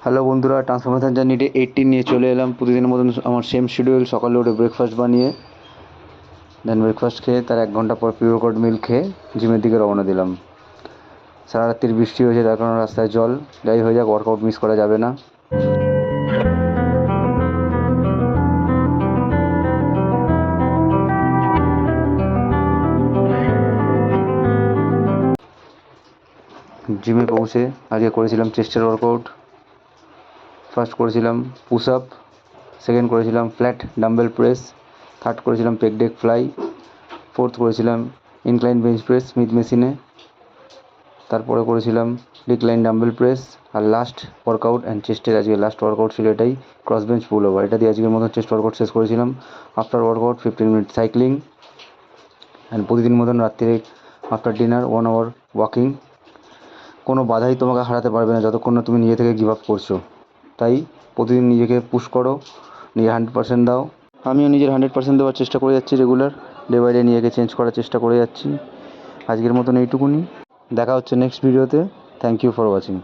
Hello বন্ধুরা, transformation journey day 18 নিয়ে চলে এলাম প্রতিদিনের মতন আমার সেম শিডিউল। সকালে উঠে ব্রেকফাস্ট বানিয়ে দেন ব্রেকফাস্ট খেয়ে তার 1 ঘন্টা পর পিওর কোড মিল্ক খেয়ে জিমের দিকে রওনা দিলাম। সারা রাত্রির বৃষ্টি হয়েছে, তার কারণে রাস্তায় জল। যাই হয়ে যাক, ওয়ার্কআউট মিস করা যাবে না। জিমে পৌঁছে আজকে করেছিলাম চেস্টের ওয়ার্কআউট। ফার্স্ট করেছিলাম পুশ আপ, সেকেন্ড করেছিলাম ফ্ল্যাট ডাম্বেল প্রেস, থার্ড করেছিলাম পেক ডেক ফ্লাই, ফোর্থ করেছিলাম ইনক্লাইন বেঞ্চ প্রেস স্মিথ মেশিনে, তারপরে করেছিলাম ডিক্লাইন ডাম্বেল প্রেস, আর লাস্ট ওয়ার্কআউট অ্যান্ড চেস্টের আজকে লাস্ট ওয়ার্কআউট ছিল এটাই, ক্রস বেঞ্চ পুল ওভার। এটা দিয়ে আজকের মতন চেস্ট ওয়ার্কআউট শেষ করেছিলাম। After workout 15 minute cycling and প্রতিদিন মতন রাত্রে আফটার ডিনার 1 আওয়ার ওয়াকিং। কোনো বাধাই তোমাকে হারাতে পারবে না যতক্ষণ না তুমি নিজে থেকে গিভ আপ করছো। তাই প্রতিদিন নিজেকে পুশ করো, নিজের 100% দাও। আমিও নিজের 100% দেওয়ার চেষ্টা করে যাচ্ছি রেগুলার, ডে বাই ডে নিজেকে চেঞ্জ করার চেষ্টা করে যাচ্ছি। আজকের মতন এইটুকুনি, দেখা হচ্ছে নেক্সট ভিডিওতে। Thank you for watching.